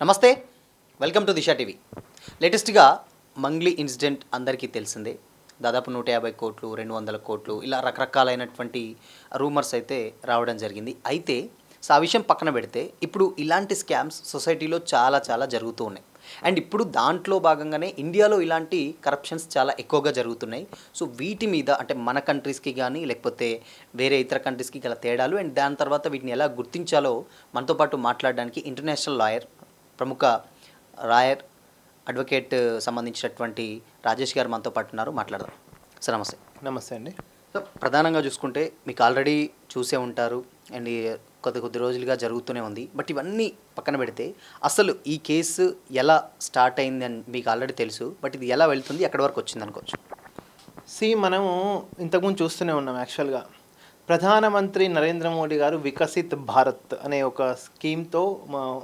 నమస్తే, welcome to Disha TV. లేటెస్ట్గా Mangli incident అందరికీ తెలిసిందే. దాదాపు 150 కోట్లు, 200 కోట్లు ఇలా రకరకాలైనటువంటి రూమర్స్ అయితే రావడం జరిగింది. అయితే ఆ విషయం పక్కన పెడితే ఇప్పుడు ఇలాంటి స్కామ్స్ సొసైటీలో చాలా జరుగుతూ ఉన్నాయి. అండ్ ఇప్పుడు దాంట్లో భాగంగానే ఇండియాలో ఇలాంటి కరప్షన్స్ చాలా ఎక్కువగా జరుగుతున్నాయి. సో వీటి మీద అంటే మన కంట్రీస్కి కానీ లేకపోతే వేరే ఇతర కంట్రీస్కి గల తేడాలు అండ్ దాని తర్వాత వీటిని ఎలా గుర్తించాలో మనతో పాటు మాట్లాడడానికి ఇంటర్నేషనల్ లాయర్, ప్రముఖ లాయర్, అడ్వకేట్ సంబంధించినటువంటి రాజేష్ గారు మనతో పాటు ఉన్నారు. మాట్లాడదాం. సార్ నమస్తే. నమస్తే అండి. సో ప్రధానంగా చూసుకుంటే మీకు ఆల్రెడీ చూసే ఉంటారు అండ్ కొద్ది రోజులుగా జరుగుతూనే ఉంది. బట్ ఇవన్నీ పక్కన పెడితే అసలు ఈ కేసు ఎలా స్టార్ట్ అయింది అని మీకు ఆల్రెడీ తెలుసు. బట్ ఇది ఎలా వెళ్తుంది, ఎక్కడి వరకు వచ్చింది అనుకోవచ్చు? మనము ఇంతకుముందు చూస్తూనే ఉన్నాం. యాక్చువల్గా ప్రధానమంత్రి నరేంద్ర మోడీ గారు వికసిత్ భారత్ అనే ఒక స్కీమ్తో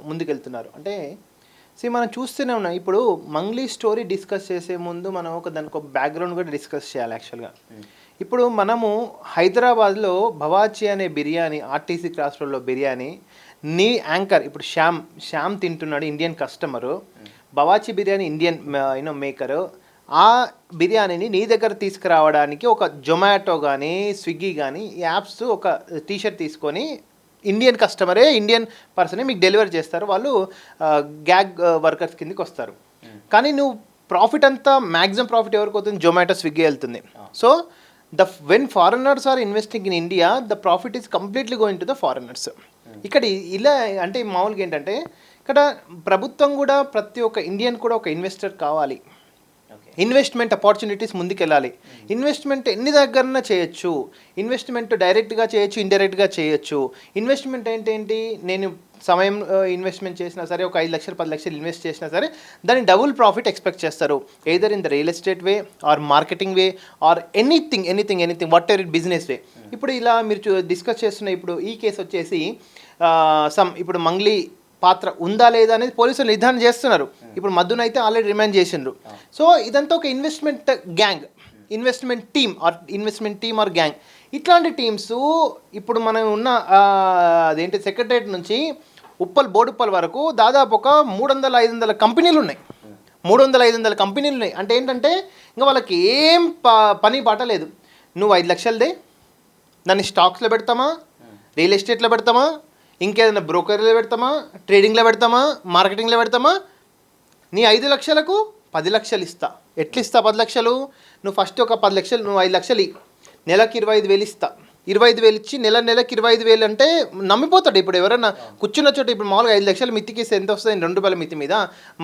ముందుకెళ్తున్నారు. అంటే మనం చూస్తూనే ఉన్నాం. ఇప్పుడు మంగ్లీ స్టోరీ డిస్కస్ చేసే ముందు మనం దానికి ఒక బ్యాక్గ్రౌండ్ కూడా డిస్కస్ చేయాలి. యాక్చువల్గా ఇప్పుడు మనము హైదరాబాద్లో భవాచి అనే బిర్యానీ, ఆర్టీసీ క్రాస్ రోడ్లో బిర్యానీ నీ యాంకర్ ఇప్పుడు శ్యామ్ తింటున్నాడు, ఇండియన్ కస్టమరు. భవాచి బిర్యానీ ఇండియన్ మేకరు. ఆ బిర్యానీని నీ దగ్గర తీసుకురావడానికి ఒక జొమాటో కానీ స్విగ్గీ కానీ యాప్స్ ఒక టీషర్ట్ తీసుకొని ఇండియన్ కస్టమరే, ఇండియన్ పర్సనే మీకు డెలివరీ చేస్తారు. వాళ్ళు గ్యాగ్ వర్కర్స్ కిందకి వస్తారు. కానీ నువ్వు ప్రాఫిట్ అంతా మ్యాక్సిమం ప్రాఫిట్ ఎవరికి అవుతుంది? జొమాటో, స్విగ్గీ వెళ్తుంది. So when foreigners are investing in India, the profit is completely going to the foreigners. ఇక్కడ ఇలా అంటే మామూలుగా ఏంటంటే ఇక్కడ ప్రభుత్వం కూడా ప్రతి ఒక్క ఇండియన్ కూడా ఒక ఇన్వెస్టర్ కావాలి. ఇన్వెస్ట్మెంట్ ఆపర్చునిటీస్ ముందుకెళ్ళాలి. ఇన్వెస్ట్మెంట్ ఎన్ని దగ్గరన చేయొచ్చు. ఇన్వెస్ట్మెంట్ డైరెక్ట్గా చేయొచ్చు, ఇండైరెక్ట్గా చేయొచ్చు. ఇన్వెస్ట్మెంట్ ఏంటి, నేను సమయం ఇన్వెస్ట్మెంట్ చేసినా సరే, ఒక 5 లక్షలు 10 లక్షలు ఇన్వెస్ట్ చేసినా సరే దాన్ని డబుల్ ప్రాఫిట్ ఎక్స్పెక్ట్ చేస్తారు. Either in the real estate way or marketing way or anything whatever it business way. ఇప్పుడు ఇలా మీరు డిస్కస్ చేస్తున్న ఇప్పుడు ఈ కేసు వచ్చేసి ఇప్పుడు మంగ్లీ పాత్ర ఉందా లేదా అనేది పోలీసులు నిర్ధారణ చేస్తున్నారు. ఇప్పుడు మద్దును అయితే ఆల్రెడీ రిమాండ్ చేసిండ్రు. సో ఇదంతా ఒక investment gang, investment team or gang. ఇట్లాంటి టీమ్స్ ఇప్పుడు మనం ఉన్న అదేంటి సెక్రటరేట్ నుంచి బోడుప్పల్ వరకు దాదాపు ఒక 300-500 కంపెనీలు ఉన్నాయి. 300-500 కంపెనీలు ఉన్నాయి. అంటే ఏంటంటే ఇంకా వాళ్ళకి ఏం పని పాట లేదు. నువ్వు 5 లక్షలదే దాన్ని స్టాక్స్లో పెడతామా, రియల్ ఎస్టేట్లో పెడతామా, ఇంకేదైనా బ్రోకర్లో పెడతామా, ట్రేడింగ్లో పెడతామా, మార్కెటింగ్లో పెడతామా, నీ 5 లక్షలకు 10 లక్షలు ఇస్తా. ఎట్లా ఇస్తా 10 లక్షలు? నువ్వు ఫస్ట్ ఒక 10 లక్షలు, నువ్వు 5 లక్షలు నెలకి 25,000 ఇస్తా. 25,000 ఇచ్చి నెలకి 25,000 అంటే నమ్మిపోతాడు. ఇప్పుడు ఎవరైనా కూర్చున్న చోట ఇప్పుడు మామూలుగా 5 లక్షలు మిత్తికి ఎంత వస్తుంది? ₹2 మిత్తి మీద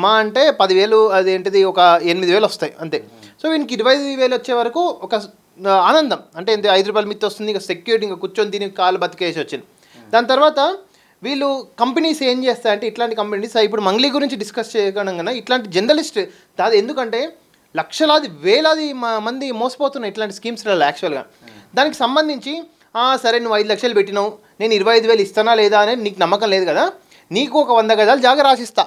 మా అంటే 10,000 అదేంటిది ఒక 8,000 వస్తాయి అంతే. సో వీనికి 25,000 వచ్చే వరకు ఒక ఆనందం. అంటే ₹5 మిత్తి వస్తుంది, ఇంకా సెక్యూరిటీ, ఇంకా కూర్చొని తిని కాలు బతికేసి వచ్చింది. దాని తర్వాత వీళ్ళు కంపెనీస్ ఏం చేస్తాయంటే ఇట్లాంటి కంపెనీస్ ఇప్పుడు మంగ్లీ గురించి డిస్కస్ చేయకుండా ఇట్లాంటి జర్నలిస్ట్ కాదు. ఎందుకంటే లక్షలాది వేలాది మంది మోసపోతున్నాయి ఇట్లాంటి స్కీమ్స్లలో. యాక్చువల్గా దానికి సంబంధించి సరే నువ్వు 5 లక్షలు పెట్టినావు, నేను 25,000 ఇస్తానా లేదా అనేది నీకు నమ్మకం లేదు కదా, నీకు ఒక 100 గజాలు జాగా రాసిస్తా.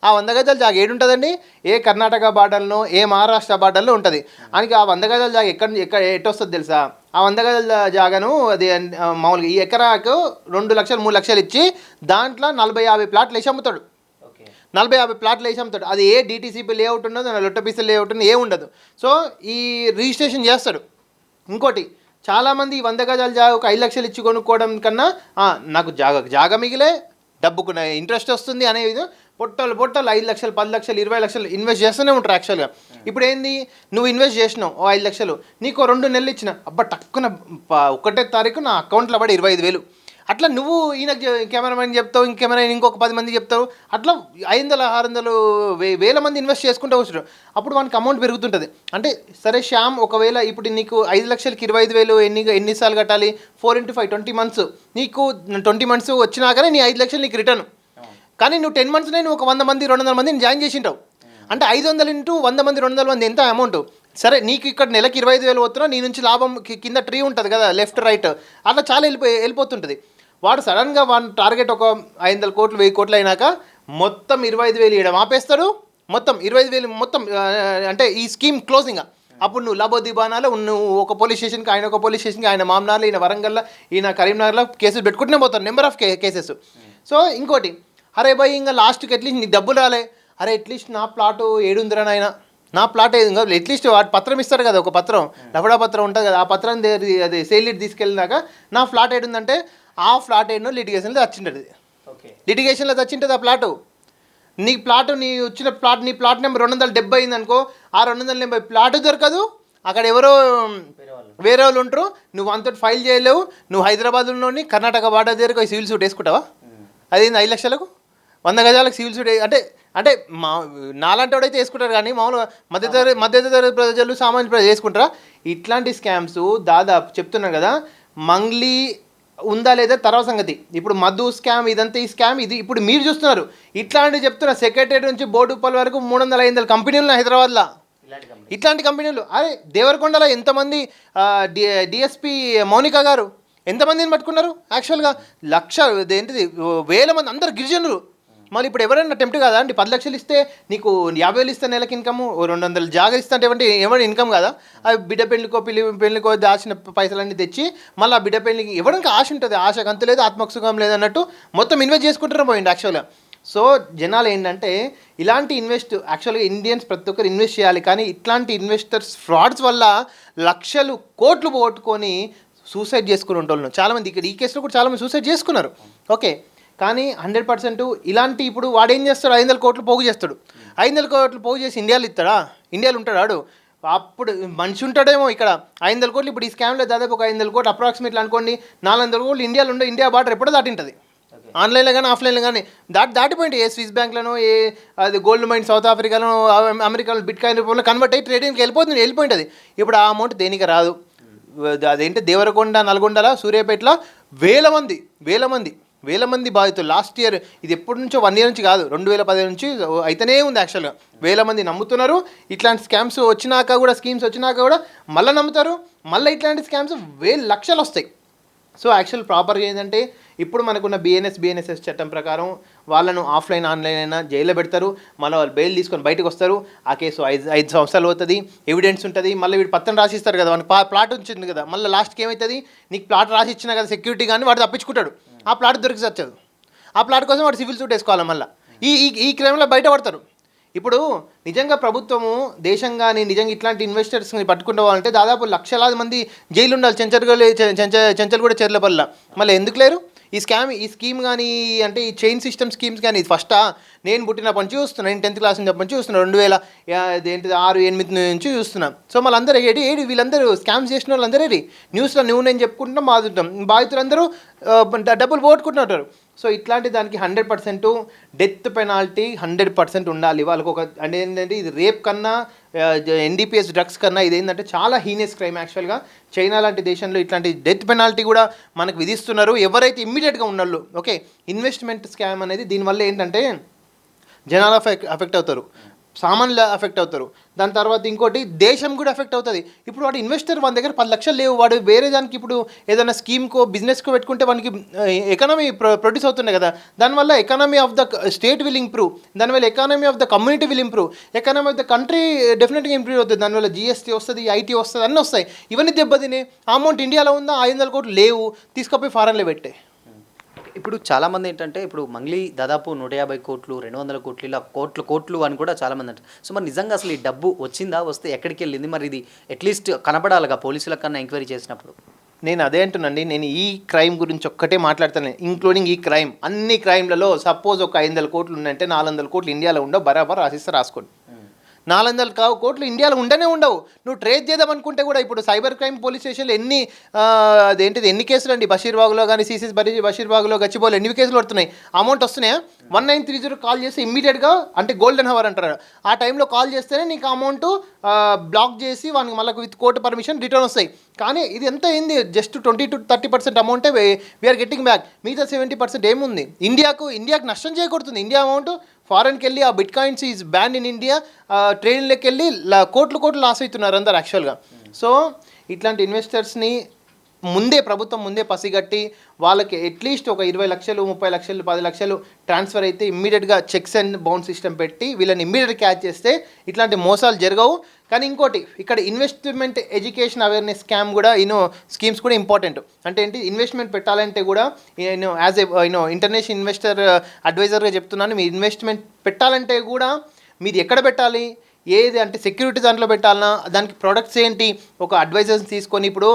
ఆ 100 గజాల జాగా ఏడుంటుందండి? ఏ కర్ణాటక బార్డర్లో, ఏ మహారాష్ట్ర బార్డర్లో ఉంటుంది. ఆయనకి ఆ 100 గజాల జాగా ఎటు వస్తుంది తెలుసా? ఆ 100 గజాల జాగాను అది మామూలుగా ఈ ఎకరాకు 2 లక్షలు 3 లక్షలు ఇచ్చి దాంట్లో 40-50 ప్లాట్లు వేసి అమ్ముతాడు. 40-50 ప్లాట్లు వేసి అమ్ముతాడు. అది ఏ డిటీసీపీ లేఅవుట్ ఉండదు, లొట్టపీసీ లేఅవుట్ ఉండదు, ఏమి ఉండదు. సో ఈ రిజిస్ట్రేషన్ చేస్తాడు. ఇంకోటి చాలామంది ఈ 100 గజాల జాగా ఒక 5 లక్షలు ఇచ్చి కొనుక్కోవడం కన్నా నాకు జాగా మిగిలే డబ్బుకు ఇంట్రెస్ట్ వస్తుంది అనే విధంగా పొట్టలు 5 లక్షలు 10 లక్షలు 20 లక్షలు ఇన్వెస్ట్ చేస్తూనే ఉంటారు. యాక్చువల్గా ఇప్పుడు ఏంది, నువ్వు ఇన్వెస్ట్ చేసినావు 5 లక్షలు, నీకు 2 నెలలు ఇచ్చిన టక్కున 1వ తారీఖు నా అకౌంట్లో పడి 25,000. అట్లా నువ్వు ఈయనకు కెమెరామెన్ చెప్తావు, ఇంకొక 10 మంది చెప్తావు, అట్లా 500-600 మంది ఇన్వెస్ట్ చేసుకుంటూ వచ్చారు. అప్పుడు మనకి అమౌంట్ పెరుగుతుంటుంది. అంటే సరే శ్యామ్, ఒకవేళ ఇప్పుడు నీకు 5 లక్షలకి 25,000 ఎన్నిసార్లు కట్టాలి? 4 × 5 20 మంత్స్. నీకు 20 మంత్స్ వచ్చినాకనే నీ 5 లక్షలు నీకు రిటర్న్. కానీ నువ్వు 10 మంత్స్నే నువ్వు ఒక 100 మంది 200 మందిని జాయిన్ చేసింటావు. అంటే 500 × 100 మంది 200 మంది ఎంత అమౌంట్? సరే నీకు ఇక్కడ నెలకి 25,000 పోతున్నా, నీ నుంచి లాభం కింద ట్రీ ఉంటుంది కదా, లెఫ్ట్ రైట్, అట్లా చాలా వెళ్ళిపోతుంటుంది. వాడు సడన్గా వాడి టార్గెట్ ఒక 500 కోట్లు 1000 కోట్లు అయినాక మొత్తం 25,000 ఇవ్వడం ఆపేస్తాడు. మొత్తం 25,000 మొత్తం అంటే ఈ స్కీమ్ క్లోజింగ్. అప్పుడు నువ్వు లబోదిబానాలో నువ్వు ఒక పోలీస్ స్టేషన్కి, ఆయన ఒక పోలీస్ స్టేషన్కి, ఆయన మామనార్లో, ఈయన వరంగల్లో, ఈయన కరీంనగర్లో కేసులు పెట్టుకుంటూనే పోతారు. Number of cases. సో ఇంకోటి అరే భయ్ ఇంకా లాస్ట్కి అట్లీస్ట్ నీకు డబ్బులు రాలే, అరే అట్లీస్ట్ నా ప్లాటు 700 నాయన, నా ప్లాట్ ఏది ఇంకా అట్లీస్ట్ వాటి పత్రం ఇస్తారు కదా, ఒక పత్రం లఫడా పత్రం ఉంటుంది కదా, ఆ పత్రం అది సేల్ ఇట్ తీసుకెళ్ళినాక నా ఫ్లాట్ ఏడుందంటే ఆ ఫ్లాట్ ఏడునో లిటిగేషన్లో వచ్చింటుంది, లిటిగేషన్లో వచ్చింటుంది ఆ ప్లాటు. నీ ప్లాట్ నీ వచ్చిన ప్లాట్ నీ ప్లాట్ నెంబర్ 270 అయింది అనుకో, ఆ 270 ప్లాట్ దొరకదు, అక్కడ ఎవరో వేరే వాళ్ళు ఉంటారు, నువ్వు అంతటి ఫైల్ చేయలేవు. నువ్వు హైదరాబాద్లోని కర్ణాటక బార్డర్ దగ్గరకు సివిల్ సూట్ వేసుకుంటావా? అది 5 లక్షలకు 100 గజాలకు సివిల్ సూట్ అంటే అంటే మా నాలాంటి వాడైతే వేసుకుంటారు, కానీ మామూలుగా మధ్యతరగతి ప్రజలు సామాన్య ప్రజలు వేసుకుంటారా? ఇట్లాంటి స్కామ్స్ దాదాపు చెప్తున్నాను కదా, మంగ్లీ ఉందా లేదా తర్వాత సంగతి. ఇప్పుడు మధు స్కామ్ ఇదంతా ఈ స్కామ్ ఇది ఇప్పుడు మీరు చూస్తున్నారు. ఇట్లాంటివి చెప్తున్నా, సెక్రటరీ నుంచి బోర్డుపల్లి వరకు 300-500 కంపెనీలు ఉన్నాయి హైదరాబాద్లో. ఇట్లాంటి కంపెనీలు అరే దేవరకొండలో ఎంతమంది డిఎస్పి మౌనిక గారు ఎంతమందిని పట్టుకున్నారు? యాక్చువల్గా ఏంటిది 1000 మంది, అందరు గిరిజనులు. మళ్ళీ ఇప్పుడు ఎవరైనా టెంప్ట్ కాదా అండి? 10 లక్షలు ఇస్తే నీకు 50,000 ఇస్తే నెలకి ఇన్కమ్, 200 జాగా ఇస్తా అంటే ఎవరి ఇన్కమ్ కదా? అవి బిడ్డ పెళ్ళికో దాచిన పైసలన్నీ తెచ్చి మళ్ళీ ఆ బిడ్డ పెళ్ళికి ఎవరికి ఆశ ఉంటుంది, ఆశ గంతు లేదు, ఆత్మసుఖం లేదన్నట్టు మొత్తం ఇన్వెస్ట్ చేసుకుంటారు పోయింది యాక్చువల్గా. సో జనాలు ఏంటంటే ఇలాంటి యాక్చువల్గా ఇండియన్స్ ప్రతి ఒక్కరు ఇన్వెస్ట్ చేయాలి, కానీ ఇట్లాంటి ఇన్వెస్టర్స్ ఫ్రాడ్స్ వల్ల లక్షలు కోట్లు పోగొట్టుకొని సూసైడ్ చేసుకుని ఉంటాను చాలామంది. ఇక్కడ ఈ కేసులో కూడా చాలామంది సూసైడ్ చేసుకున్నారు. ఓకే, కానీ 100% ఇలాంటి ఇప్పుడు వాడు ఏం చేస్తాడు, 500 కోట్లు పోగు చేస్తాడు. 500 కోట్లు పోగు చేసి ఇండియాలో ఇస్తాడా? ఇండియాలో ఉంటాడు వాడు? అప్పుడు మనిషి ఉంటాడేమో ఇక్కడ. 500 కోట్లు ఇప్పుడు ఈ స్కామ్లో దాదాపు ఒక 500 కోట్లు అప్రాక్సిమేట్లీ అనుకోండి. 400 కోట్లు ఇండియాలో ఉండే, ఇండియా బార్డర్ ఎప్పుడో దాటింటుంది, ఆన్లైన్లో కానీ ఆఫ్లైన్లో కానీ దాటిపోయింది. ఏ స్విస్ బ్యాంక్లను, ఏ అది గోల్డ్ మైన్ సౌత్ ఆఫ్రికాలో, అమెరికాలో బిట్ కాయిన్ రూపంలో కన్వర్ట్ అయ్యి ట్రేడింగ్కి వెళ్ళిపోయింటుంది. ఇప్పుడు ఆ అమౌంట్ దేనికి రాదు. అదేంటి దేవరకొండ, నల్గొండల, సూర్యాపేటలో వేల మంది బాధితులు. లాస్ట్ ఇయర్ ఇది ఎప్పటి నుంచో 1 year నుంచి కాదు, 2010 నుంచి అయితేనే ఉంది. యాక్చువల్గా 1000 మంది నమ్ముతున్నారు. ఇట్లాంటి స్కామ్స్ వచ్చినాక కూడా, స్కీమ్స్ వచ్చినాక కూడా మళ్ళీ నమ్ముతారు. మళ్ళీ ఇట్లాంటి స్కామ్స్ 1,000 లక్షలు వస్తాయి. సో యాక్చువల్ ప్రాపర్గా ఏంటంటే ఇప్పుడు మనకున్న బిఎన్ఎస్ఎస్ చట్టం ప్రకారం వాళ్ళను ఆఫ్లైన్ ఆన్లైన్ అయినా జైల్లో పెడతారు. మళ్ళీ వాళ్ళు బెయిల్ తీసుకొని బయటకు వస్తారు. ఆ కేసు 5 సంవత్సరాలు అవుతుంది, ఎవిడెన్స్ ఉంటుంది. మళ్ళీ వీడు పత్రం రాసిస్తారు కదా, వాడికి ప్లాట్ వచ్చింది కదా, మళ్ళీ లాస్ట్కి ఏమవుతుంది, నీకు ప్లాట్ రాసి ఇచ్చినా కదా సెక్యూరిటీ, కానీ వాడు తప్పించుకుంటాడు. ఆ ప్లాట్ దొరికి వచ్చదు. ఆ ప్లాట్ కోసం వాడు సివిల్ సూట్ వేసుకోవాలి. మళ్ళీ ఈ క్రైమ్లో బయట పడతారు. ఇప్పుడు నిజంగా ప్రభుత్వము దేశంగాని నిజంగా ఇట్లాంటి ఇన్వెస్టర్స్ని పట్టుకుంటావాలంటే దాదాపు లక్షలాది మంది జైలు ఉండాలి. చెంచల్గూడ చెర్లపల్ల మళ్ళీ ఎందుకు లేరు? ఈ స్కీమ్ కానీ అంటే ఈ చైన్ సిస్టమ్ స్కీమ్స్ కానీ ఇది ఫస్టా? నేను పుట్టినప్పటి నుంచి చూస్తున్నాను, నేను 10th క్లాస్ నుంచి చూస్తున్నాను, 2006-8 నుంచి చూస్తున్నాను. సో మళ్ళీ అందరూ ఏడి వీళ్ళందరూ స్కామ్స్ చేసిన వాళ్ళందరూ న్యూస్లో నేను చెప్పుకుంటున్నాం, బాధితులందరూ డబ్బులు పోగొట్టుకుంటున్నారు. సో ఇట్లాంటి దానికి 100% డెత్ పెనాల్టీ 100% ఉండాలి. వాళ్ళకి ఒక అంటే ఏంటంటే ఇది రేప్ కన్నా, NDPS డ్రగ్స్ కన్నా ఇది ఏంటంటే చాలా హీనియస్ క్రైమ్. యాక్చువల్గా చైనా లాంటి దేశంలో ఇట్లాంటి డెత్ పెనాల్టీ కూడా మనకు విధిస్తున్నారు ఎవరైతే ఇమ్మీడియట్గా ఉన్నాళ్ళు. ఓకే, ఇన్వెస్ట్మెంట్ స్కామ్ అనేది దీనివల్ల ఏంటంటే జనాలు అఫెక్ట్ అవుతారు, సామాన్యులు అఫెక్ట్ అవుతారు, దాని తర్వాత ఇంకోటి దేశం కూడా ఎఫెక్ట్ అవుతుంది. ఇప్పుడు వాడు ఇన్వెస్టర్, వాడి దగ్గర 10 లక్షలు లేవు, వాడు వేరే దానికి ఇప్పుడు ఏదైనా స్కీమ్కో బిజినెస్కో పెట్టుకుంటే వానికి ఎకానమీ ప్రొడ్యూస్ అవుతున్నాయి కదా, దానివల్ల economy of the state will improve, దానివల్ల economy of the community will improve, economy of the country డెఫినెట్గా ఇంప్రూవ్ అవుతుంది. దానివల్ల GST వస్తుంది, IT వస్తుంది, అన్నీ వస్తాయి. ఇవన్నీ దెబ్బతినే అమౌంట్ ఇండియాలో ఉందా, 500 కోట్లు లేవు, తీసుకుపోయి ఫారెన్లో పెట్టే. ఇప్పుడు చాలామంది ఏంటంటే ఇప్పుడు మంగ్లీ దాదాపు 150 కోట్లు 200 కోట్లు ఇలా కోట్లు అని కూడా చాలామంది అంటారు. సో మరి నిజంగా అసలు ఈ డబ్బు వచ్చిందా, వస్తే ఎక్కడికి వెళ్ళింది, మరి ఇది అట్లీస్ట్ కనపడాలిగా పోలీసుల కన్నా ఎంక్వైరీ చేసినప్పుడు? నేను అదే అంటున్నాండి, నేను ఈ క్రైమ్ గురించి ఒక్కటే మాట్లాడతాను, ఇంక్లూడింగ్ ఈ క్రైమ్. అన్ని క్రైమ్లలో సపోజ్ ఒక 500 కోట్లు ఉన్నాయంటే 400 కోట్లు ఇండియాలో ఉండవు, బరాబర్ రాసుకోండి. 400 కోట్లు ఇండియాలో ఉండవు. నువ్వు ట్రేస్ చేద్దాం అనుకుంటే కూడా ఇప్పుడు సైబర్ క్రైమ్ పోలీస్ స్టేషన్లో ఎన్ని కేసులు అండి, బషీర్బాగ్లో కానీ బషీర్బాగ్లో గచ్చిబౌలిలో ఎన్ని కేసులు పడుతున్నాయి, అమౌంట్ వస్తున్నాయా? 1930 కాల్ చేస్తే ఇమ్మీడియట్గా, అంటే గోల్డెన్ అవర్ అంటారు, ఆ టైంలో కాల్ చేస్తేనే నీకు అమౌంట్ బ్లాక్ చేసి వానికి మళ్ళీ విత్ కోర్టు పర్మిషన్ రిటర్న్ వస్తాయి. కానీ ఇది ఎంత అయింది, జస్ట్ 20-30% అమౌంటే వీఆర్ గెట్టింగ్ బ్యాక్, మిగతా 70% ఏముంది? ఇండియాకు నష్టం చేకూరుతుంది. ఇండియా అమౌంట్ ఫారెన్కి వెళ్ళి ఆ bitcoins is ban in India, ట్రైన్లోకి వెళ్ళి కోట్లు లాస్ అవుతున్నారు అందరు యాక్చువల్గా. సో ఇట్లాంటి ఇన్వెస్టర్స్ని ప్రభుత్వం ముందే పసిగట్టి వాళ్ళకి అట్లీస్ట్ ఒక 20 లక్షలు 30 లక్షలు 10 లక్షలు ట్రాన్స్ఫర్ అయితే ఇమ్మీడియట్గా చెక్స్ అండ్ బౌన్స్ సిస్టమ్ పెట్టి వీళ్ళని ఇమ్మీడియట్ క్యాచ్ చేస్తే ఇట్లాంటి మోసాలు జరగవు. కానీ ఇంకోటి ఇక్కడ ఇన్వెస్ట్మెంట్ ఎడ్యుకేషన్ అవేర్నెస్ స్కామ్ కూడా స్కీమ్స్ కూడా ఇంపార్టెంట్. అంటే ఏంటి, ఇన్వెస్ట్మెంట్ పెట్టాలంటే కూడా యాజ్ ఏ ఇంటర్నేషనల్ ఇన్వెస్టర్ అడ్వైజర్గా చెప్తున్నాను, మీ ఇన్వెస్ట్మెంట్ పెట్టాలంటే కూడా మీరు ఎక్కడ పెట్టాలి, ఏది అంటే సెక్యూరిటీ దాంట్లో పెట్టాలన్నా, దానికి ప్రొడక్ట్స్ ఏంటి, ఒక అడ్వైజర్స్ తీసుకొని ఇప్పుడు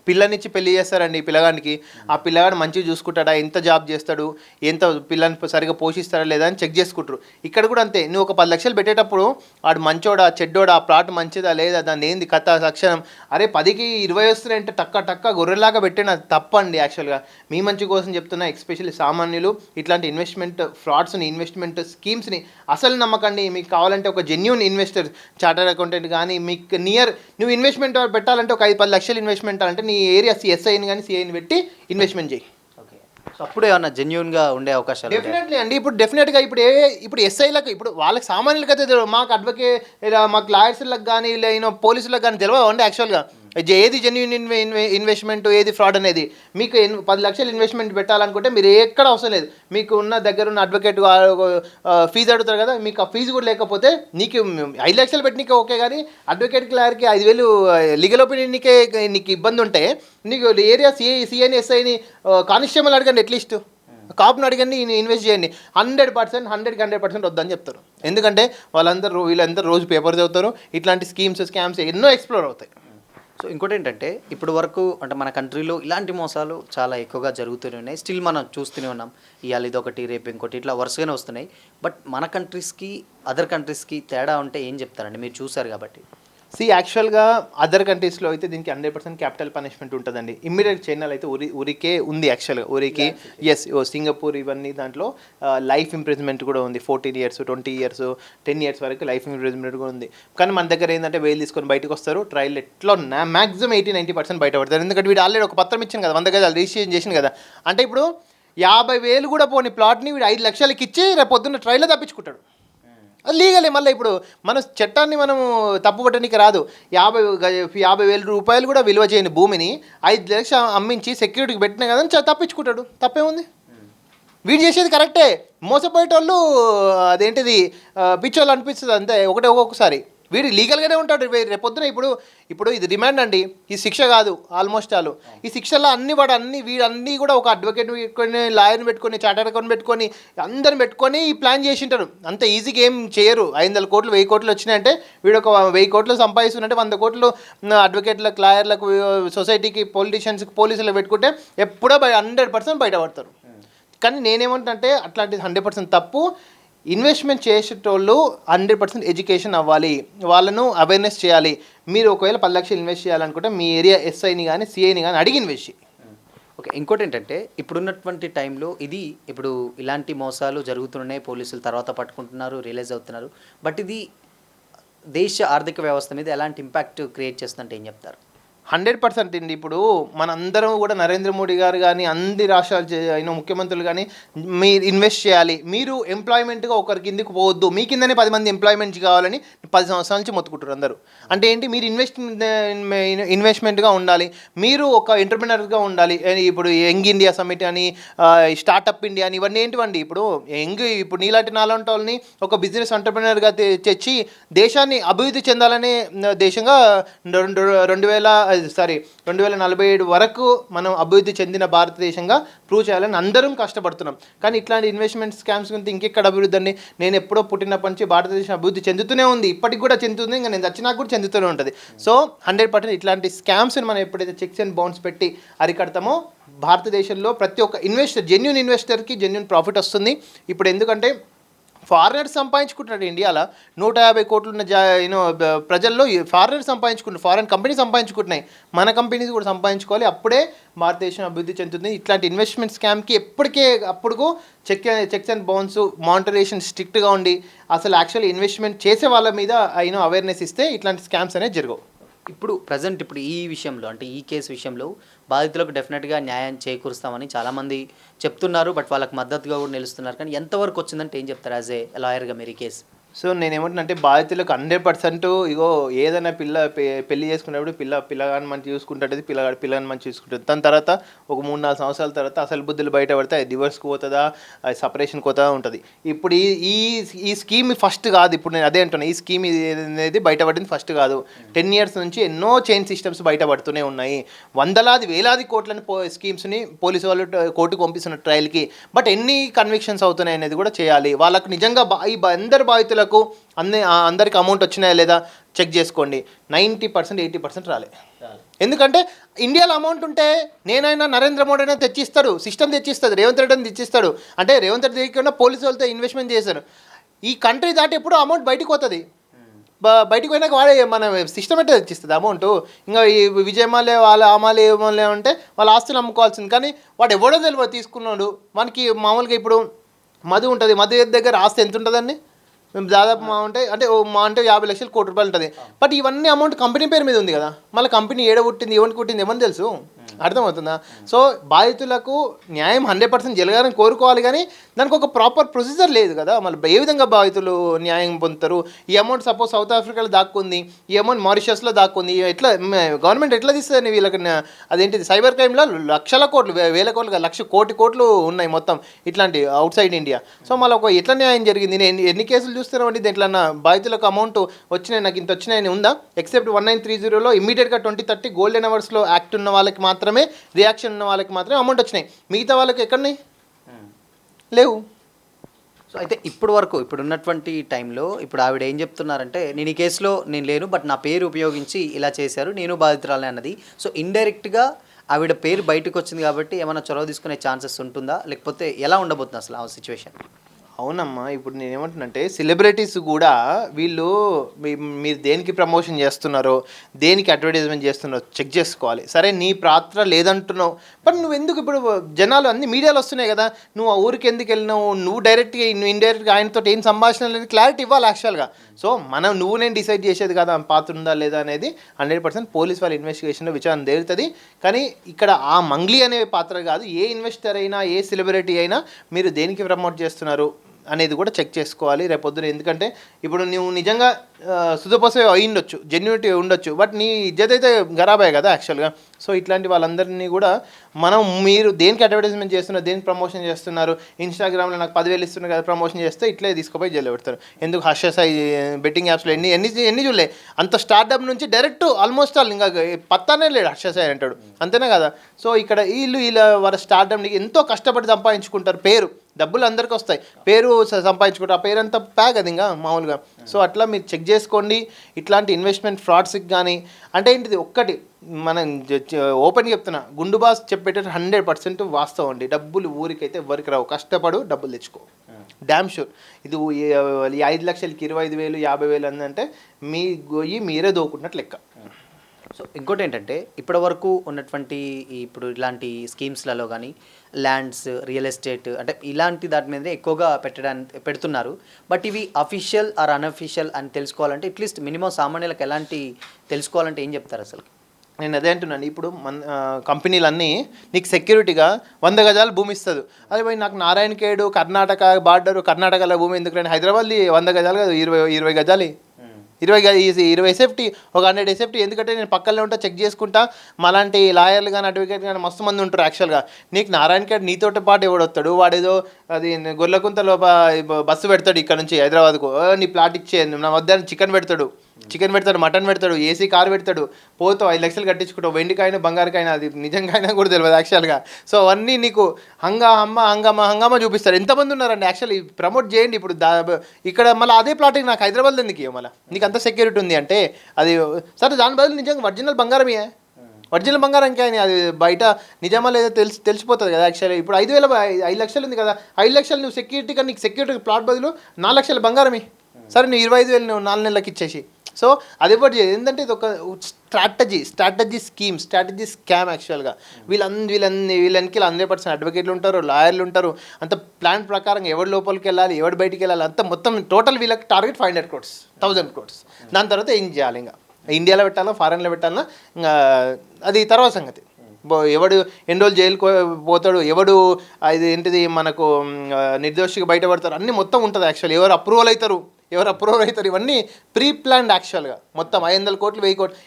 పిల్లనిచ్చి పెళ్లి చేస్తారండి పిల్లగానికి, ఆ పిల్లగాడు మంచిగా చూసుకుంటాడా, ఎంత జాబ్ చేస్తాడు, ఎంత పిల్లని సరిగా పోషిస్తాడా లేదా అని చెక్ చేసుకుంటారు. ఇక్కడ కూడా అంతే, నువ్వు ఒక 10 లక్షలు పెట్టేటప్పుడు వాడు మంచోడా చెడ్డోడా, ఆ ప్లాట్ మంచిదా లేదా, దాన్ని ఏంది కథ లక్షణం, అరే 10కి 20 వస్తున్నాయంటే టక్క గొర్రెలాగా పెట్టిన తప్పండి. యాక్చువల్గా మీ మంచి కోసం చెప్తున్నా, ఎస్పెషల్లీ సామాన్యులు ఇట్లాంటి ఇన్వెస్ట్మెంట్ ఫ్రాడ్స్ని, ఇన్వెస్ట్మెంట్ స్కీమ్స్ని అసలు నమ్మకండి. మీకు కావాలంటే ఒక జెన్యూన్ ఇన్వెస్టర్, చార్టర్డ్ అకౌంటెంట్ కానీ మీకు నువ్వు ఇన్వెస్ట్మెంట్ పెట్టాలంటే ఒక 5-10 లక్షలు ఇన్వెస్ట్మెంట్ అంటే నీ ఏరియా ఎస్ఐని కానీ సిఐని పెట్టి ఇన్వెస్ట్మెంట్ చేయి. ఓకే, సో అప్పుడు ఏమన్నా జెన్యున్గా ఉండే అవకాశాలు? డెఫినెట్లీ అండి. ఇప్పుడు డెఫినెట్గా ఇప్పుడు ఎస్ఐలకు, ఇప్పుడు వాళ్ళకి సామాన్యులకి అయితే తెలియదు, మాకు అడ్వకేట్ మాకు లాయర్స్లకు కానీ పోలీసులకు కానీ తెలియదు అండి. యాక్చువల్గా ఏది జెన్యున్ ఇన్వెస్ట్మెంట్, ఏది ఫ్రాడ్ అనేది. మీకు 10 లక్షలు ఇన్వెస్ట్మెంట్ పెట్టాలనుకుంటే మీరు ఎక్కడ అవసరం లేదు, మీకు ఉన్న దగ్గర ఉన్న అడ్వకేట్ ఫీజు అడుగుతారు కదా, మీకు ఆ ఫీజు కూడా లేకపోతే నీకు 5 లక్షలు పెట్టినకే ఓకే, కానీ అడ్వకేట్కి లాయర్కి 5,000 లీగల్ ఒపీనియన్కే నీకు ఇబ్బంది ఉంటే, నీకు ఏరియా సిఐని ఎస్ఐని కానిస్టేబుల్ అడగండి, అట్లీస్ట్ కాపును అడిగండి, ఇన్వెస్ట్ చేయండి. 100%, 100% వద్దని చెప్తారు. ఎందుకంటే వీళ్ళందరూ రోజు పేపర్ చదువుతారు, ఇట్లాంటి స్కామ్స్ ఎన్నో ఎక్స్ప్లోర్ అవుతాయి. సో ఇంకోటి ఏంటంటే, ఇప్పుడు వరకు అంటే మన కంట్రీలో ఇలాంటి మోసాలు చాలా ఎక్కువగా జరుగుతూనే ఉన్నాయి, స్టిల్ మనం చూస్తూనే ఉన్నాం. ఇవాళ ఇదొకటి, రేపు ఇంకోటి, ఇట్లా వరుసగానే వస్తున్నాయి. బట్ మన కంట్రీస్కి అదర్ కంట్రీస్కి తేడా ఉంటే ఏం చెప్తారండి, మీరు చూసారు కాబట్టి? యాక్చువల్గా అదర్ కంట్రీస్లో అయితే దీనికి 100% క్యాపిటల్ పనిష్మెంట్ ఉంటుందండి. ఇమ్మీడియట్ చైనాలో అయితే ఉరికే ఉంది. యాక్చువల్గా ఉరికి, ఎస్, సింగపూర్ ఇవన్నీ దాంట్లో లైఫ్ ఇంప్రిజన్మెంట్ కూడా ఉంది. 14 years, 20 years, 10 years వరకు లైఫ్ ఇంప్రిజన్మెంట్ కూడా ఉంది. కానీ మన దగ్గర ఏంటంటే వేలు తీసుకొని బయటకు వస్తారు, ట్రయల్ ఎట్లా మ్యాక్సిమం 80-90% బయటపడతారు. ఎందుకంటే వీడు ఆల్రెడీ ఒక పత్రం ఇచ్చాను కదా, 100 గజాలు రిజిస్ట్రేషన్ చేసింది కదా, అంటే ఇప్పుడు 50,000 కూడా పోని ప్లాట్ని వీడు 5 లక్షలకి ఇచ్చి రేపు పొద్దున్న ట్రయల్లో తప్పించుకుంటాడు. అది లీగలే. మళ్ళీ ఇప్పుడు మన చట్టాన్ని మనము తప్పుపట్టడానికి రాదు. 50,000 రూపాయలు కూడా విలువ చేయని భూమిని 5 లక్షలు అమ్మించి సెక్యూరిటీకి పెట్టినా కదా తప్పించుకుంటాడు. తప్పేముంది? వీడు చేసేది కరెక్టే. మోసపోయేటోళ్ళు అదేంటిది పిచ్చోళ్ళు అనిపిస్తుంది అంతే ఒక్కొక్కసారి. వీడు లీగల్గానే ఉంటాడు. రేపొద్దున ఇప్పుడు ఇది రిమాండ్ అండి, ఈ శిక్ష కాదు ఆల్మోస్ట్ ఆల్. ఈ శిక్షల్లో వీడన్నీ కూడా ఒక అడ్వకేట్ పెట్టుకొని, లాయర్ని పెట్టుకొని, చార్టర్డ్ అకౌంట్ పెట్టుకొని, అందరిని పెట్టుకొని ఈ ప్లాన్ చేసింటారు. అంత ఈజీగా ఏం చేయరు. 500 కోట్లు 1000 కోట్లు వచ్చినాయంటే వీడు ఒక 1000 కోట్లు సంపాదిస్తుంటే 100 కోట్లు అడ్వకేట్లకు, లాయర్లకు, సొసైటీకి, పొలిటీషియన్స్కి, పోలీసులకు పెట్టుకుంటే ఎప్పుడో 100% బయటపడతారు. కానీ నేనేమంటే అట్లాంటిది 100% తప్పు. ఇన్వెస్ట్మెంట్ చేసేటోళ్ళు 100% ఎడ్యుకేషన్ అవ్వాలి, వాళ్ళను అవేర్నెస్ చేయాలి. మీరు ఒకవేళ 10 లక్షలు ఇన్వెస్ట్ చేయాలనుకుంటే మీ ఏరియా ఎస్ఐని కానీ సిఐని కానీ అడిగి ఇన్వెస్ట్ చేయి. ఓకే, ఇంకోటి ఏంటంటే, ఇప్పుడున్నటువంటి టైంలో ఇప్పుడు ఇలాంటి మోసాలు జరుగుతున్నాయి, పోలీసులు తర్వాత పట్టుకుంటున్నారు, రియలైజ్ అవుతున్నారు. బట్ ఇది దేశ ఆర్థిక వ్యవస్థ మీద ఎలాంటి ఇంపాక్ట్ క్రియేట్ చేస్తుందంటే ఏం చెప్తారు? 100% అండి. ఇప్పుడు మనందరం కూడా నరేంద్ర మోడీ గారు కానీ, అన్ని రాష్ట్రాలు ముఖ్యమంత్రులు కానీ, మీరు ఇన్వెస్ట్ చేయాలి, మీరు ఎంప్లాయ్మెంట్గా ఒకరి కిందకి పోవద్దు, మీ కిందనే 10 మంది ఎంప్లాయ్మెంట్ కావాలని 10 సంవత్సరాల నుంచి మొత్తుకుంటారు అందరూ. అంటే ఏంటి, మీరు ఇన్వెస్ట్మెంట్గా ఉండాలి, మీరు ఒక ఎంటర్ప్రినర్గా ఉండాలి. ఇప్పుడు యంగ్ ఇండియా సమిట్ అని, స్టార్టప్ ఇండియా అని, ఇవన్నీ ఏంటివండి, ఇప్పుడు నీలాంటి నాలాంటి వాళ్ళని ఒక బిజినెస్ ఎంటర్ప్రినర్గా తెచ్చి దేశాన్ని అభివృద్ధి చెందాలనే దేశంగా 2047 వరకు మనం అభివృద్ధి చెందిన భారతదేశంగా ప్రూవ్ చేయాలని అందరం కష్టపడుతున్నాం. కానీ ఇట్లాంటి ఇన్వెస్ట్మెంట్ స్కామ్స్ గురించి ఇంకెక్కడ అభివృద్ధి అండి? నేను ఎప్పుడో పుట్టినప్పటి నుంచి భారతదేశం అభివృద్ధి చెందుతూనే ఉంది, ఇప్పటికి కూడా చెందుతుంది, ఇంకా నేను వచ్చినాక కూడా చెందుతూనే ఉంటుంది. సో 100% ఇట్లాంటి స్కామ్స్ని మనం ఎప్పుడైతే చెక్స్ అండ్ బౌన్స్ పెట్టి అరికడతామో భారతదేశంలో ప్రతి ఒక్క జెన్యూన్ ఇన్వెస్టర్కి జెన్యూన్ ప్రాఫిట్ వస్తుంది. ఇప్పుడు ఎందుకంటే ఫారినర్స్ సంపాదించుకుంటున్నాడు ఇండియాలో 150 కోట్లు ఉన్న ప్రజల్లో ఫారినర్స్ సంపాదించుకుంటున్నారు, ఫారిన్ కంపెనీ సంపాదించుకుంటున్నాయి. మన కంపెనీస్ కూడా సంపాదించుకోవాలి, అప్పుడే భారతదేశం అభివృద్ధి చెందుతుంది. ఇట్లాంటి ఇన్వెస్ట్మెంట్ స్కామ్కి అప్పుడుకు చెక్స్ అండ్ బౌన్స్, మానిటరేషన్ స్ట్రిక్ట్గా ఉండి అసలు యాక్చువల్లీ ఇన్వెస్ట్మెంట్ చేసే వాళ్ళ మీద అవేర్నెస్ ఇస్తే ఇట్లాంటి స్కామ్స్ అనేది జరగవు. ఇప్పుడు ఈ విషయంలో, అంటే ఈ కేసు విషయంలో బాధితులకు డెఫినెట్గా న్యాయం చేకూరుస్తామని చాలామంది చెప్తున్నారు. బట్ వాళ్ళకి మద్దతుగా కూడా నిలుస్తున్నారు. కానీ ఎంతవరకు వచ్చిందంటే ఏం చెప్తారు యాజ్ ఏ లాయర్గా మీరు ఈ కేసు? సో నేనేమంటున్నా బాధితులకు 100% ఇగో ఏదైనా పెళ్లి చేసుకున్నప్పుడు పిల్లగాని మంచి చూసుకుంటుంది, పిల్లని మంచి చూసుకుంటుంది. దాని తర్వాత ఒక 3-4 సంవత్సరాల తర్వాత అసలు బుద్ధులు బయటపడితే అది డివోర్స్కి పోతుందా, అది సపరేషన్కి పోతుందా ఉంటుంది. ఇప్పుడు ఈ ఈ స్కీమ్ ఫస్ట్ కాదు. ఇప్పుడు నేను అదే అంటున్నా, ఈ స్కీమ్ అనేది బయటపడింది ఫస్ట్ కాదు. 10 years నుంచి ఎన్నో చైన్ సిస్టమ్స్ బయటపడుతూనే ఉన్నాయి. వేలాది కోట్లని స్కీమ్స్ని పోలీసు వాళ్ళు కోర్టుకు పంపిస్తున్న ట్రయల్కి. బట్ ఎన్ని కన్విక్షన్స్ అవుతున్నాయి అనేది కూడా చేయాలి. వాళ్ళకు నిజంగా అందరు బాధితులకు అందరికి అమౌంట్ వచ్చినాయా లేదా చెక్ చేసుకోండి. 90% 80% రాలే. ఎందుకంటే ఇండియాలో అమౌంట్ ఉంటే నేనైనా నరేంద్ర మోడీ అయినా తెచ్చిస్తాడు, సిస్టమ్ తెచ్చిస్తాడు, రేవంత్ రెడ్డి అని తెచ్చిస్తాడు. అంటే రేవంత్ రెడ్డి దగ్గర పోలీసు వాళ్ళతో ఇన్వెస్ట్మెంట్ చేశారు. ఈ కంట్రీ దాటి ఎప్పుడు అమౌంట్ బయటకు పోతుంది. బయటకు పోయినాక వాడే మన సిస్టమ్ అంటే తెచ్చిస్తుంది అమౌంట్. ఇంకా ఈ విజయమాలే ఆమాలే ఏమాలే అంటే వాళ్ళ ఆస్తులు అమ్ముకోవాల్సింది. కానీ వాడు ఎవడో తెలియదు తీసుకున్నాడు. మనకి మామూలుగా ఇప్పుడు మధు ఉంటుంది, మధు దగ్గర ఆస్తి ఎంత ఉంటుందండి? దాదాపు అంటే 50 లక్షలు కోటి రూపాయలు ఉంటుంది. బట్ ఇవన్నీ అమౌంట్ కంపెనీ పేరు మీద ఉంది కదా. మళ్ళీ కంపెనీ పుట్టింది, ఎవరికి పుట్టింది ఏమని తెలుసు? అర్థమవుతుందా? సో బాధితులకు న్యాయం 100% జరగాలని కోరుకోవాలి. కానీ దానికి ఒక ప్రాపర్ ప్రొసీజర్ లేదు కదా. మళ్ళీ ఏ విధంగా బాధితులు న్యాయం పొందుతారు? ఈ అమౌంట్ సపోజ్ సౌత్ ఆఫ్రికాలో దాక్కుంది, ఈ అమౌంట్ మారిషస్లో దాక్కుంది, ఎట్లా గవర్నమెంట్ ఎట్లా తీస్తుంది వీళ్ళకి? అదేంటిది సైబర్ క్రైమ్లో లక్షల కోట్లు, వేల కోట్లు, 1,00,00,000 కోట్లు ఉన్నాయి మొత్తం ఇట్లాంటి అవుట్ సైడ్ ఇండియా. సో మళ్ళీ ఒక ఎట్లా న్యాయం జరిగింది? నేను ఎన్ని కేసులు చూస్తున్నామండి దీంట్లో? బాధితులకు అమౌంట్ వచ్చినాయి, నాకు ఇంత వచ్చినాయని ఉందా? ఎక్సెప్ట్ 1930లో ఇమ్మీడియట్గా 2030 గోల్డెన్ అవర్స్లో యాక్ట్ ఉన్న వాళ్ళకి మాత్రమే, రియాక్షన్ ఉన్న వాళ్ళకి మాత్రమే అమౌంట్ వచ్చినాయి. మిగతా వాళ్ళకి ఎక్కడున్నాయి? లేవు. సో అయితే ఇప్పుడు ఉన్నటువంటి టైంలో ఇప్పుడు ఆవిడ ఏం చెప్తున్నారంటే, నేను ఈ కేసులో నేను లేను, బట్ నా పేరు ఉపయోగించి ఇలా చేశారు, నేను బాధితురాలే అన్నది. సో ఇండైరెక్ట్గా ఆవిడ పేరు బయటకు వచ్చింది కాబట్టి ఏమైనా చొరవ తీసుకునే ఛాన్సెస్ ఉంటుందా, లేకపోతే ఎలా ఉండబోతుంది అసలు ఆ సిచ్యువేషన్? అవునమ్మా. ఇప్పుడు నేను ఏమంటున్నానంటే సెలబ్రిటీస్ కూడా వీళ్ళు మీరు దేనికి ప్రమోషన్ చేస్తున్నారో, దేనికి అడ్వర్టైజ్మెంట్ చేస్తున్నారో చెక్ చేసుకోవాలి. సరే నీ పాత్ర లేదంటున్నావు, బట్ నువ్వు ఎందుకు? ఇప్పుడు జనాలు అన్ని మీడియాలో వస్తున్నాయి కదా, నువ్వు ఆ ఊరికి ఎందుకు వెళ్ళినావు, నువ్వు డైరెక్ట్గా ఇండైరెక్ట్గా ఆయనతో ఏం సంభాషణ అనేది క్లారిటీ ఇవ్వాలి యాక్చువల్గా. సో నేను డిసైడ్ చేసేది కదా పాత్ర ఉందా లేదా అనేది 100% పోలీస్ వాళ్ళ ఇన్వెస్టిగేషన్లో విచారణ తేలుతుంది. కానీ ఇక్కడ ఆ మంగ్లీ అనే పాత్ర కాదు. ఏ ఇన్వెస్టర్ అయినా, ఏ సెలబ్రిటీ అయినా మీరు దేనికి ప్రమోట్ చేస్తున్నారు అనేది కూడా చెక్ చేసుకోవాలి రేపొద్దున. ఎందుకంటే ఇప్పుడు నువ్వు నిజంగా సుధపోసే అయి ఉండొచ్చు, జెన్యూనిటీ ఉండొచ్చు, బట్ నీ ఇజ్జత్ అయితే ఖరాబే కదా యాక్చువల్గా. సో ఇట్లాంటి వాళ్ళందరినీ కూడా మీరు దేనికి అడ్వర్టైజ్మెంట్ చేస్తున్నారు, దేనికి ప్రమోషన్ చేస్తున్నారు, ఇన్స్టాగ్రామ్లో నాకు 10,000 ఇస్తున్నారు కదా ప్రమోషన్ చేస్తే ఇట్లే తీసుకుపోయి జైలు పెడతారు. ఎందుకు? హర్షసాయి బెట్టింగ్ యాప్స్లో ఎన్ని చూడలే. అంత స్టార్ట్అప్ నుంచి డైరెక్ట్ ఆల్మోస్ట్ ఇంకా పత్తానే లేడు హర్షసాయి అంటాడు, అంతేనా కదా. సో ఇక్కడ వీళ్ళ వాళ్ళ స్టార్ట్అప్ని ఎంతో కష్టపడి సంపాదించుకుంటారు. డబ్బులు అందరికీ వస్తాయి, పేరు సంపాదించుకుంటారు. ఆ పేరు అంతా ప్యాక్ అది ఇంకా మామూలుగా. సో అట్లా మీరు చెక్ చేసుకోండి ఇట్లాంటి ఇన్వెస్ట్మెంట్ ఫ్రాడ్స్కి కానీ. అంటే ఏంటిది ఒక్కటి మనం ఓపెన్గా చెప్తున్నా, గుండు బాస్ చెప్పేటట్టు 100% వాస్తవం అండి. డబ్బులు ఊరికైతే ఎవరికి రావు, కష్టపడు డబ్బులు తెచ్చుకో, డ్యామ్ షూర్. ఇది 5 లక్షలకి 25,000 50,000 అందంటే మీ గొయ్యి మీరే దోకుంటున్నట్లు లెక్క. సో ఇంకోటి ఏంటంటే ఇప్పటి వరకు ఉన్నటువంటి ఇప్పుడు ఇలాంటి స్కీమ్స్లలో కానీ ల్యాండ్స్, రియల్ ఎస్టేట్ అంటే ఇలాంటి దాటి మీదే ఎక్కువగా పెడుతున్నారు. బట్ ఇవి అఫీషియల్ ఆర్ అన్అఫీషియల్ అని తెలుసుకోవాలంటే అట్లీస్ట్ మినిమం సామాన్యులకు ఎలాంటి తెలుసుకోవాలంటే ఏం చెప్తారు అసలు? నేను అదే అంటున్నాను. ఇప్పుడు కంపెనీలన్నీ నీకు సెక్యూరిటీగా 100 గజాలు భూమి ఇస్తుంది. అదే పోయి నాకు నారాయణఖేడ్ కర్ణాటక బార్డరు, కర్ణాటకలో భూమి ఎందుకు? హైదరాబాద్లో 100 గజాలు కాదు, 20 గజాలు, 20 ఎస్ఎఫ్టీ, ఒక 100 ఎస్ఎఫ్టీ. ఎందుకంటే నేను పక్కనే ఉంటా, చెక్ చేసుకుంటా. మాలాంటి లాయర్లు కానీ అడ్వకేట్ కానీ మస్తు మంది ఉంటారు యాక్చువల్గా. నీకు నారాయణఖేడ్ నీతోటి పాటు ఎవడొస్తాడు, వాడేదో అది గొర్రెకుంతలో బస్సు పెడతాడు ఇక్కడ నుంచి హైదరాబాద్కు, నీ ప్లాట్ ఇచ్చే నా మధ్యాహ్నం చికెన్ పెడతాడు, మటన్ పెడతాడు, ఏసీ కారు పెడతాడు, పోతావు 5 లక్షలు కట్టించుకుంటావు, వెండికైనా బంగారుకైనా, అది నిజంగా కూడా తెలియదు యాక్చువల్గా. సో అవన్నీ నీకు హంగామా చూపిస్తారు. ఎంతమంది ఉన్నారండి యాక్చువల్లీ, ప్రమోట్ చేయండి. ఇప్పుడు ఇక్కడ మళ్ళీ అదే ప్లాట్కి నాకు హైదరాబాద్లో ఎందుకు మళ్ళీ నీకు అంత సెక్యూరిటీ ఉంది అంటే అది సరే, దాని బదులు నిజంగా ఒరిజినల్ బంగారమే, ఒరిజినల్ బంగారం ఇంకా అది బయట నిజమా లేదా తెలిసిపోతుంది కదా యాక్చువల్లీ. ఇప్పుడు 5 లక్షలు ఉంది కదా, 5 లక్షలు నువ్వు సెక్యూరిటీగా, నీకు సెక్యూరిటీ ప్లాట్ బదులు 4 లక్షల బంగారమే. సరే నువ్వు 25,000 నువ్వు 4 నెలలకు ఇచ్చేసి. సో అది ఒకటి ఏంటంటే ఇది ఒక స్ట్రాటజీ స్కామ్ యాక్చువల్గా. వీళ్ళకి 100% అడ్వకేట్లు ఉంటారు, లాయర్లు ఉంటారు. అంత ప్లాన్ ప్రకారం ఎవరి లోపలికి వెళ్ళాలి, ఎవరు బయటికి వెళ్ళాలి, అంత మొత్తం టోటల్ వీళ్ళకి టార్గెట్ 500 crores 1000 crores. దాని తర్వాత ఏం చేయాలి? ఇంకా ఇండియాలో పెట్టాలా, ఫారెన్లో పెట్టాలా, ఇంకా అది తర్వాత సంగతి. ఎవడు ఎన్ని రోజులు జైలుకు పోతాడు, ఎవడు ఇది ఏంటిది మనకు నిర్దోషిగా బయటపడతారు, అన్నీ మొత్తం ఉంటుంది యాక్చువల్లీ. ఎవరు అప్రూవల్ అవుతారు, ఎవరు అప్రూవర్ అవుతారు, ఇవన్నీ ప్రీ ప్లాన్డ్ యాక్చువల్గా. మొత్తం 500 కోట్లు 1000 కోట్లు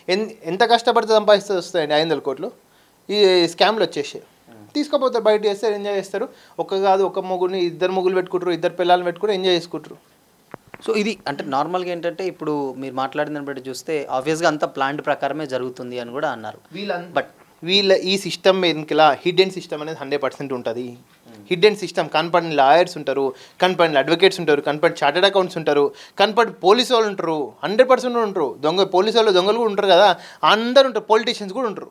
ఎంత కష్టపడితే సంపాదిస్తే వస్తాయండి 500 కోట్లు ఈ స్కామ్లు వచ్చేసి. తీసుకుపోతారు, బయట చేస్తారు, ఎంజాయ్ చేస్తారు. ఒక మొగుడిని ఇద్దరు మొగులు పెట్టుకుంటారు, ఇద్దరు పిల్లల్ని పెట్టుకుని ఎంజాయ్ చేసుకుంటారు. సో ఇది అంటే నార్మల్గా ఏంటంటే ఇప్పుడు మీరు మాట్లాడిన బట్టి చూస్తే ఆబ్వియస్గా అంత ప్లాన్డ్ ప్రకారమే జరుగుతుంది అని కూడా అన్నారు. బట్ ఈ సిస్టమ్ వెనుకల హిడెన్ సిస్టమ్ అనేది 100% ఉంటుంది. హిడెన్ సిస్టమ్, కనపడిన లాయర్స్ ఉంటారు, కనపడిన అడ్వకేట్స్ ఉంటారు, కనపడి చార్టెడ్ అకౌంట్స్ ఉంటారు, కనపడి పోలీసు వాళ్ళు ఉంటారు, 100% ఉంటారు. పోలీసు వాళ్ళు దొంగలు కూడా ఉంటారు కదా, అందరు ఉంటారు. పొలిటీషియన్స్ కూడా ఉంటారు.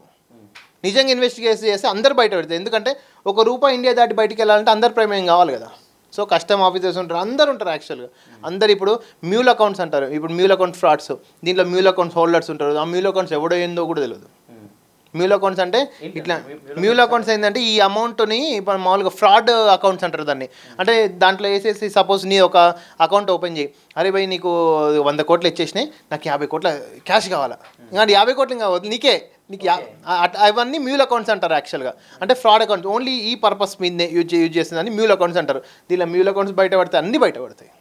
నిజంగా ఇన్వెస్టిగేషన్ చేస్తే అందరు బయట పెడతారు. ఎందుకంటే ₹1 ఇండియా దాటి బయటికి వెళ్ళాలంటే అందరు ప్రమేయం కావాలి కదా. సో కస్టమ్ ఆఫీసర్స్ ఉంటారు, అందరు ఉంటారు యాక్చువల్గా. అందరు ఇప్పుడు మ్యూల్ అకౌంట్స్ అంటారు, ఇప్పుడు మ్యూల్ అకౌంట్ ఫ్రాడ్స్, దీంట్లో మ్యూల్ అకౌంట్స్ హోల్డర్స్ ఉంటారు. ఆ మ్యూల్ అకౌంట్స్ ఎవడో ఏందో కూడా తెలియదు. మ్యూల్ అకౌంట్స్ అంటే ఇట్లా, మ్యూల్ అకౌంట్స్ ఏంటంటే ఈ అమౌంట్ని ఇప్పుడు మామూలుగా ఫ్రాడ్ అకౌంట్స్ అంటారు దాన్ని. అంటే దాంట్లో వేసేసి సపోజ్ నీ ఒక అకౌంట్ ఓపెన్ చేయి, అరే భయ్ నీకు 100 కోట్లు ఇచ్చేసినాయి, నాకు 50 కోట్ల క్యాష్ కావాలా, ఇంకా 50 కోట్లు ఇంకా నీకు అవన్నీ మ్యూల్ అకౌంట్స్ అంటారు యాక్చువల్గా. అంటే ఫ్రాడ్ అకౌంట్స్ ఓన్లీ ఈ పర్పస్ మీదే యూజ్ చేస్తుందని మ్యూల్ అకౌంట్స్ అంటారు. దీనిలో మ్యూల్ అకౌంట్స్ బయట పడితే అన్నీ బయట పడతాయి.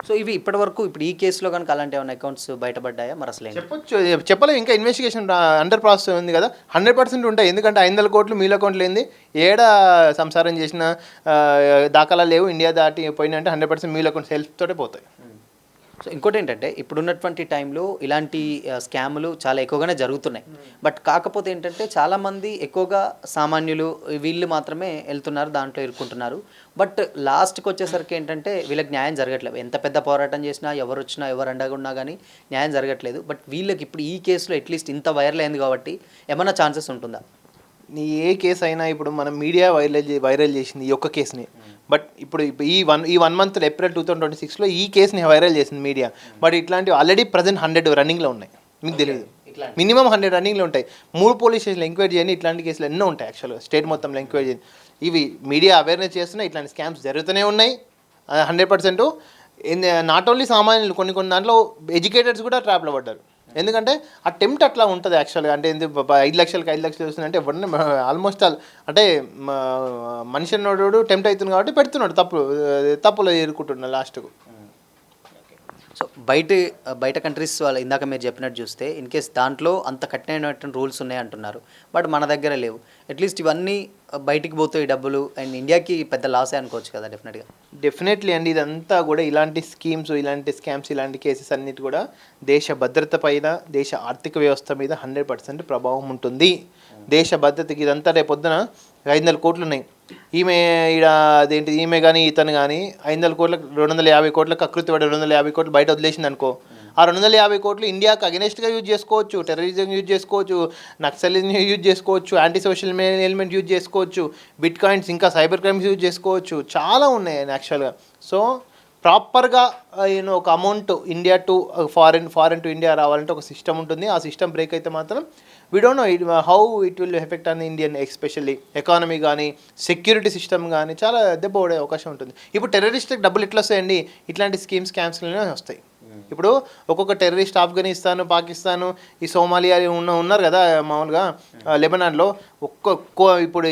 సో ఇవి ఇప్పటివరకు ఇప్పుడు ఈ కేసులో కనుక అలాంటి ఏమైనా అకౌంట్స్ బయటపడ్డాయా మరి అసలు చెప్పలేము, ఇంకా ఇన్వెస్టిగేషన్ అండర్ ప్రాసెస్ ఉంది కదా. 100% ఉంటాయి. ఎందుకంటే 500 కోట్లు మ్యూల్ అకౌంట్లు ఏంది, ఏడ సంసారం చేసిన దాఖలా లేవు, ఇండియా దాటి పోయినా అంటే 100% మ్యూల్ అకౌంట్స్ హెల్ప్ తోటే పోతాయి. సో ఇంకోటి ఏంటంటే ఇప్పుడున్నటువంటి టైంలో ఇలాంటి స్కాములు చాలా ఎక్కువగానే జరుగుతున్నాయి. బట్ కాకపోతే ఏంటంటే చాలామంది ఎక్కువగా సామాన్యులు వీళ్ళు మాత్రమే వెళ్తున్నారు, దాంట్లో ఇరుక్కుంటున్నారు. బట్ లాస్ట్కి వచ్చేసరికి ఏంటంటే వీళ్ళకి న్యాయం జరగట్లేదు. ఎంత పెద్ద పోరాటం చేసినా, ఎవరు వచ్చినా, ఎవరు అండగా ఉన్నా కానీ న్యాయం జరగట్లేదు. బట్ వీళ్ళకి ఇప్పుడు ఈ కేసులో అట్లీస్ట్ ఇంత వైరల్ అయింది కాబట్టి ఏమైనా ఛాన్సెస్ ఉంటుందా? ఏ కేసు అయినా ఇప్పుడు మనం మీడియా వైరల్ చేసింది ఈ ఒక్క కేసుని. బట్ ఇప్పుడు ఈ 1 మంత్ ఏప్రిల్ 2026లో ఈ కేసుని వైరల్ చేసింది మీడియా. బట్ ఇట్లాంటివి ఆల్రెడీ ప్రజెంట్ 100 రన్నింగ్లో ఉన్నాయి. మీకు తెలియదు, మినిమం 100 రన్నింగ్లో ఉంటాయి. 3 పోలీస్ స్టేషన్లు ఎంక్వైరీ చేయండి, ఇట్లాంటి కేసులు ఎన్నో ఉంటాయి యాక్చువల్గా స్టేట్ మొత్తంలో ఎంక్వైరీ చేయండి. ఇవి మీడియా అవేర్నెస్ చేస్తున్నాయి, ఇట్లాంటి స్కామ్స్ జరుగుతూనే ఉన్నాయి 100%. నాట్ ఓన్లీ సామాన్యులు, కొన్ని దాంట్లో ఎడ్యుకేటర్స్ కూడా ట్రాప్లో పడ్డారు. ఎందుకంటే ఆ టెంప్ట్ అట్లా ఉంటుంది యాక్చువల్గా. అంటే 5 లక్షలకి 5 లక్షలు వస్తుందంటే ఎవరిని ఆల్మోస్ట్ అంటే మనిషి అన్నోడు టెంప్ట్ అవుతుంది కాబట్టి పెడుతున్నాడు, తప్పులో ఎదుర్కొంటున్నాడు లాస్ట్కు. సో బయట కంట్రీస్ వాళ్ళు ఇందాక మీరు చెప్పినట్టు చూస్తే ఇన్ కేస్ దాంట్లో అంత కఠినమైనటువంటి రూల్స్ ఉన్నాయి అంటున్నారు. బట్ మన దగ్గర లేవు. అట్లీస్ట్ ఇవన్నీ బయటికి పోతాయి డబ్బులు, అండ్ ఇండియాకి పెద్ద లాసే అనుకోవచ్చు కదా. డెఫినెట్లీ అండి. ఇదంతా కూడా ఇలాంటి స్కీమ్స్, ఇలాంటి స్కామ్స్, ఇలాంటి కేసెస్ అన్నిటి కూడా దేశ భద్రత పైన, దేశ ఆర్థిక వ్యవస్థ మీద 100% ప్రభావం ఉంటుంది. దేశ భద్రతకి ఇదంతా రేపొద్దున 500 కోట్లు ఉన్నాయి, ఈమె కానీ ఇతను కానీ 500 కోట్లకు 250 కోట్లకు కకృతి పడి 250 కోట్లు బయట వదిలేసింది అనుకో, ఆ 250 కోట్లు ఇండియాకి అగెనెస్ట్గా యూజ్ చేసుకోవచ్చు, టెర్రరిజం యూజ్ చేసుకోవచ్చు, నక్సలిజం యూజ్ చేసుకోవచ్చు, యాంటీ సోషల్ ఎలిమెంట్ యూజ్ చేసుకోవచ్చు, బిట్ కాయిన్స్, ఇంకా సైబర్ క్రైమ్స్ యూజ్ చేసుకోవచ్చు, చాలా ఉన్నాయి యాక్చువల్గా. సో ప్రాపర్గా ఒక amount India to foreign to India రావాలంటే ఒక సిస్టమ్ ఉంటుంది. ఆ సిస్టమ్ బ్రేక్ అయితే మాత్రం we don't know how it will effect on Indian especially economy కానీ సెక్యూరిటీ సిస్టమ్ కానీ చాలా దెబ్బ పడే అవకాశం ఉంటుంది. ఇప్పుడు టెర్రరిస్ట్కి డబ్బులు ఎట్లా వస్తాయండి, ఇట్లాంటి స్కామ్స్లోనే వస్తాయి. ఇప్పుడు ఒక్కొక్క టెర్రరిస్ట్ ఆఫ్ఘనిస్తాన్, పాకిస్తాన్, ఈ సోమాలియా ఉన్నారు కదా మామూలుగా లెబనాన్లో, ఇప్పుడు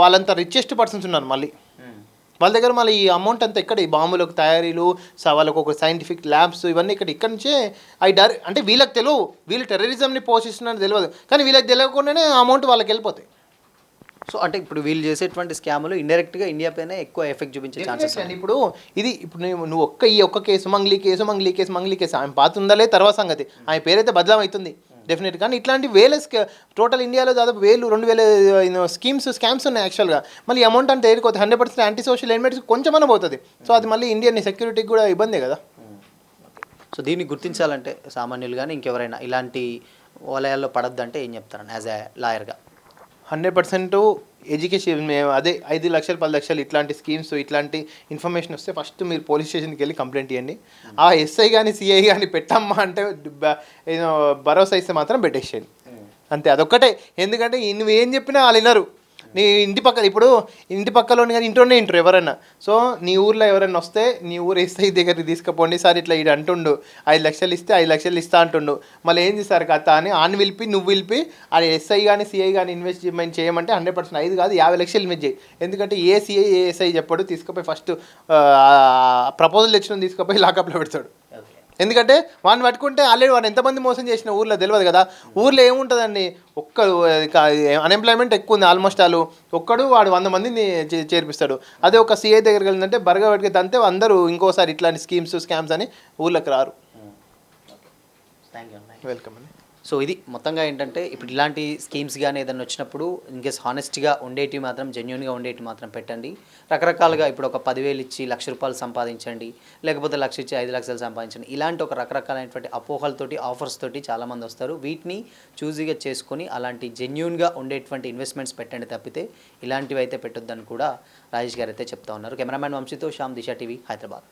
వాళ్ళంతా రిచెస్ట్ పర్సన్స్ ఉన్నారు. మళ్ళీ వాళ్ళ దగ్గర మళ్ళీ ఈ అమౌంట్ అంతా ఎక్కడ, ఈ బాంబులకు తయారీలు, వాళ్ళకు ఒక సైంటిఫిక్ ల్యాబ్స్, ఇవన్నీ ఇక్కడ నుంచే అంటే వీళ్ళకి తెలియదు, వీళ్ళు టెర్రరిజంని పోషిస్తున్నారని తెలియదు, కానీ వీళ్ళకి తెలియకుండానే అమౌంట్ వాళ్ళకి వెళ్ళిపోతాయి. సో అంటే ఇప్పుడు వీళ్ళు చేసేటువంటి స్కాములు ఇండైరెక్ట్గా ఇండియా పైన ఎక్కువ ఎఫెక్ట్ చూపించే ఛాన్సెస్ అండి. ఇప్పుడు నువ్వు ఈ ఒక్క కేసు మంగ్లీ కేసు ఆమె పాత ఉందలే తర్వాత సంగతి, ఆమె పేరైతే బదలాం అవుతుంది డెఫినెట్. కానీ ఇట్లాంటి టోటల్ ఇండియాలో దాదాపు 1000-2000 స్కామ్స్ ఉన్నాయి యాక్చువల్గా. మళ్ళీ అమౌంట్ అంటే ఏరుకోతుంది, 100% యాంటీ సోషల్ ఎలిమెంట్స్ కొంచెమన్నా పోతుంది. సో అది మళ్ళీ ఇండియన్ సెక్యూరిటీకి కూడా ఇబ్బందే కదా. సో దీన్ని గుర్తించాలంటే సామాన్యులు కానీ ఇంకెవరైనా ఇలాంటి వలయాల్లో పడద్దంటే ఏం చెప్తారని యాజ్ ఏ లాయర్గా? 100% ఎడ్యుకేషన్. అదే 5 లక్షలు 10 లక్షలు ఇట్లాంటి స్కీమ్స్, ఇట్లాంటి ఇన్ఫర్మేషన్ వస్తే ఫస్ట్ మీరు పోలీస్ స్టేషన్కి వెళ్ళి కంప్లైంట్ ఇవ్వండి. ఆ ఎస్ఐ కానీ సిఐ కానీ పెట్టమ్మా అంటే భరోసా ఇస్తే మాత్రం పెట్టేసేయండి అంతే, అదొక్కటే. ఎందుకంటే నువ్వేం చెప్పినా వాళ్ళు వినరు. నీ ఇంటి పక్కన ఇప్పుడు ఇంటి పక్కలోని కానీ ఇంట్లోనే ఇంటారు ఎవరైనా. సో నీ ఊర్లో ఎవరైనా వస్తే నీ ఊరు ఎస్ఐ దగ్గరికి తీసుకుపోండి సార్ ఇట్లా ఇది అంటుండు 5 లక్షలు ఇస్తే 5 లక్షలు ఇస్తా అంటుండు, మళ్ళీ ఏంది సార్ కథ అని ఆన్ పిలిపి నువ్వు పిలిపి అది ఎస్ఐ కానీ సిఐ కానీ ఇన్వెస్ట్మెంట్ చేయమంటే 100% 5 కాదు 50 లక్షలు ఇన్వెస్ట్ చేయి. ఎందుకంటే ఏ సిఐ ఏ ఎస్ఐ చెప్పాడు తీసుకుపోయి ఫస్ట్ ప్రపోజల్ తెచ్చిన తీసుకుపోయి లాకప్లో పెడతాడు. ఎందుకంటే వాడిని పట్టుకుంటే ఆల్రెడీ వాడు ఎంతమంది మోసం చేసిన ఊర్లో తెలియదు కదా. ఊర్లో ఏముంటుందండి, ఒక్కడు అన్ఎంప్లాయ్మెంట్ ఎక్కువ ఉంది ఆల్మోస్ట్ ఆల్, ఒక్కడు వాడు 100 మందిని చేర్పిస్తాడు. అదే ఒక సిఐ దగ్గరికి వెళ్ళిందంటే బరగా పట్టుకు తంతే అందరూ ఇంకోసారి ఇట్లాంటి స్కామ్స్ అని ఊర్లోకి రారు. Thank you. వెల్కమ్ అండి. సో ఇది మొత్తంగా ఏంటంటే ఇప్పుడు ఇలాంటి స్కీమ్స్ కానీ ఏదైనా వచ్చినప్పుడు ఇన్కేస్ హానెస్ట్గా ఉండేటివి మాత్రం జెన్యున్గా ఉండేటివి మాత్రం పెట్టండి. రకరకాలుగా ఇప్పుడు ఒక 10,000 ఇచ్చి ₹1,00,000 సంపాదించండి, లేకపోతే 1,00,000 ఇచ్చి 5 లక్షలు సంపాదించండి, ఇలాంటి ఒక రకరకాలైనటువంటి అపోహలతోటి ఆఫర్స్ తోటి చాలామంది వస్తారు. వీటిని చూజీగా చేసుకొని అలాంటి జెన్యున్గా ఉండేటువంటి ఇన్వెస్ట్మెంట్స్ పెట్టండి తప్పితే ఇలాంటివి అయితే పెట్టొద్దని కూడా రాజేష్ గారు అయితే చెప్తా ఉన్నారు. కెమెరామ్యాన్ వంశీతో శ్యామ్, దిశ టీవీ, హైదరాబాద్.